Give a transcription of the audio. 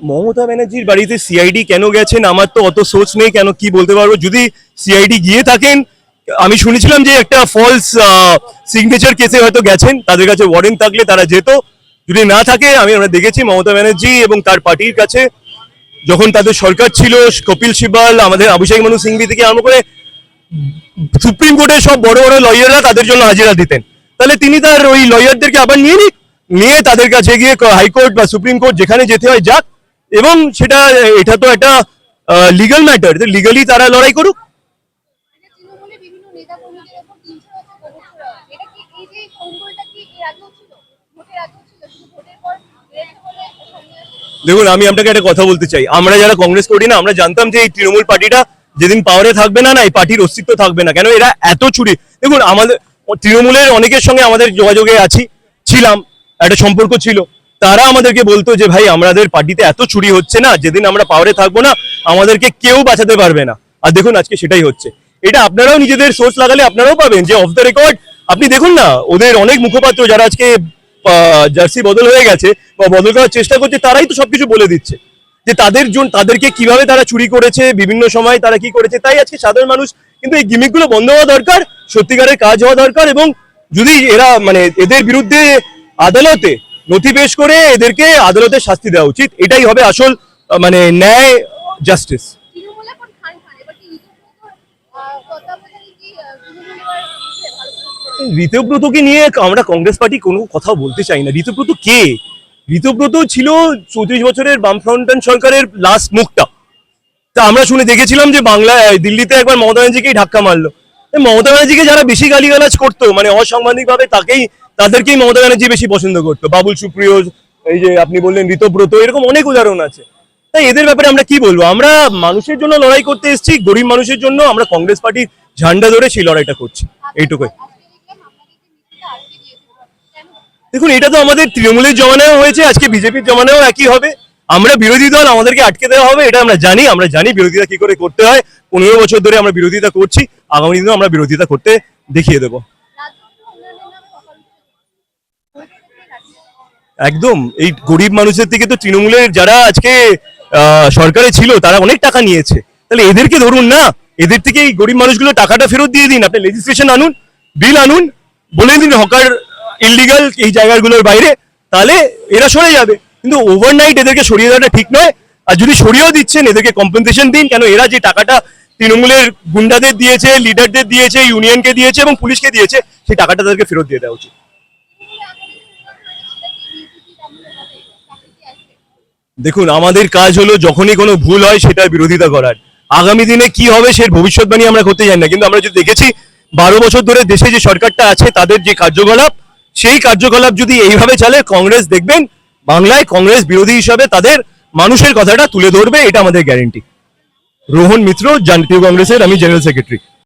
মমতা ব্যানার্জির বাড়িতে সিআইডি কেন গেছেন আমার তো অত সোচ নেই, কেন কি বলতে পারবো। যদি সিআইডি গিয়ে থাকেন, আমি শুনেছিলাম যে একটা ফলস সিগনেচার কেসে হয়তো গেছেন, তাদের কাছে ওয়ারেন্ট থাকলে তারা যেত। যদি না থাকে, আমরা দেখেছি মমতা ব্যানার্জি এবং তার পার্টির কাছে যখন তাদের সরকার ছিল, কপিল সিবাল, আমাদের অভিষেক মানু সিংভি থেকে আরম্ভ করে সুপ্রিম কোর্টের সব বড় বড় লয়াররা তাদের জন্য হাজিরা দিতেন। তাহলে তিনি তার ওই লয়ারদেরকে আবার নিয়ে তাদের কাছে গিয়ে হাইকোর্ট বা সুপ্রিম কোর্ট যেখানে যেতে হয় যাক, এবং এটা তো একটা লিগাল ম্যাটার, লিগালি তারা লড়াই করুক। দেখুন, আমি আপনাকে একটা কথা বলতে চাই, আমরা যারা কংগ্রেস করি না, আমরা জানতাম যে এই তৃণমূল পার্টিটা যেদিন পাওয়ারে থাকবে না, এই পার্টির অস্তিত্ব থাকবে না। কেন এরা এত চুরি। দেখুন, আমাদের তৃণমূলের অনেকের সঙ্গে আমাদের যোগাযোগে ছিলাম, একটা সম্পর্ক ছিল। তারা আমাদেরকে বলতো যে ভাই, আমাদের পার্টিতে এত চুরি হচ্ছে না, যেদিন আমরা পাওয়ারে থাকবো না আমাদেরকে কেউ বাঁচাতে পারবে না। আর দেখুন আজকে সেটাই হচ্ছে। এটা আপনারাও নিজেদের সোর্স লাগালে আপনারাও পাবেন যে অফ দ্য রেকর্ড আপনি দেখুন না, ওদের অনেক মুখপাত্র যারা আজকে জার্সি বদল হয়ে গেছে বা বদল করার চেষ্টা করছে, তারাই তো সবকিছু বলে দিচ্ছে যে তাদেরকে কিভাবে তারা চুরি করেছে, বিভিন্ন সময় তারা কি করেছে। তাই আজকে সাধারণ মানুষ কিন্তু এই গিমিকগুলো বন্ধ হওয়া দরকার, সত্যিকারের কাজ হওয়া দরকার। এবং যদি এরা এদের বিরুদ্ধে আদালতে নথি পেশ করে এদেরকে আদালতে শাস্তি দেওয়া উচিত। এটাই হবে আসল ন্যায়, জাস্টিস। ঋতব্রতকে নিয়ে আমরা কংগ্রেস পার্টি কোনো কথা বলতে চাই না। ঋতব্রত কে? ঋতব্রত ছিল 34 বছরের বামফ্রন্টন সরকারের লাস্ট মুখটা। তা আমরা শুনে দেখেছিলাম যে দিল্লিতে একবার মমতা ব্যানার্জিকেই ধাক্কা মারলো। মমতা ব্যানার্জিকে যারা বেশি গালিগালাজ করতো, অসাংবাদিক ভাবে তাদেরকেই মমতা ব্যানার্জি বেশি পছন্দ করতো। বাবুল সুপ্রিয়, এই যে আপনি বললেন ঋতব্রত, এরকম অনেক উদাহরণ আছে। তাই এদের ব্যাপারে আমরা কি বলবো? আমরা মানুষের জন্য লড়াই করতে এসেছি, গরিব মানুষের জন্য। আমরা কংগ্রেস পার্টির ঝান্ডা ধরে সেই লড়াইটা করছি, এইটুকুই। দেখুন, এটা তো আমাদের তৃণমূলের জমানায়ও হয়েছে, আজকে বিজেপির জমানায়ও একই হবে। আমরা বিরোধী দল, আমাদেরকে আটকে দেওয়া হবে, এটা আমরা জানি বিরোধিতা কি করে করতে হয়। 15 বছর ধরে আমরা বিরোধিতা করছি, আগামী দিনেও আমরা বিরোধিতা করতে দেখিয়ে দেব। একদম, এই গরিব মানুষের থেকে তো তৃণমূলের যারা আজকে সরকারে ছিল তারা অনেক টাকা নিয়েছে। তাহলে এদেরকে ধরুন না, এদের থেকে এই গরিব মানুষগুলো টাকাটা ফেরত দিয়ে দিন। আপনি লেজিসলেশন আনুন, বিল আনুন, বলে দিন হকার ইললিগাল এই জায়গাগুলোর বাইরে, তাহলে এরা সরে যাবে। কিন্তু ওভারনাইট এদেরকে সরিয়ে দেওয়াটা ঠিক নয়। আর যদি সরিয়েও দিচ্ছেন, এদেরকে কম্পেনসেশন দিন। কেন এরা যে টাকাটা তৃণমূলের গুন্ডাদের দিয়েছে, লিডারদের দিয়েছে, ইউনিয়নকে দিয়েছে এবং পুলিশকে দিয়েছে, সেই টাকাটা তাদেরকে ফেরত দিয়ে দেওয়া উচিত। দেখুন, আমাদের কাজ হলো যখনই কোনো ভুল হয় সেটার বিরোধিতা করার। আগামী দিনে কি হবে সে ভবিষ্যৎবাণী আমরা করতে জানি না, কিন্তু আমরা যদি দেখেছি 12 বছর ধরে দেশে যে সরকারটা আছে তাদের যে কার্যকলাপ, সেই কার্যকলাপ যদি এইভাবে চলে, কংগ্রেস দেখবেন বাংলায় কংগ্রেস বিরোধী হিসাবে তাদের মানুষের কথাটা তুলে ধরবে, এটা আমাদের গ্যারেন্টি। রোহন মিত্র, জাতীয় কংগ্রেসের আমি জেনারেল সেক্রেটারি।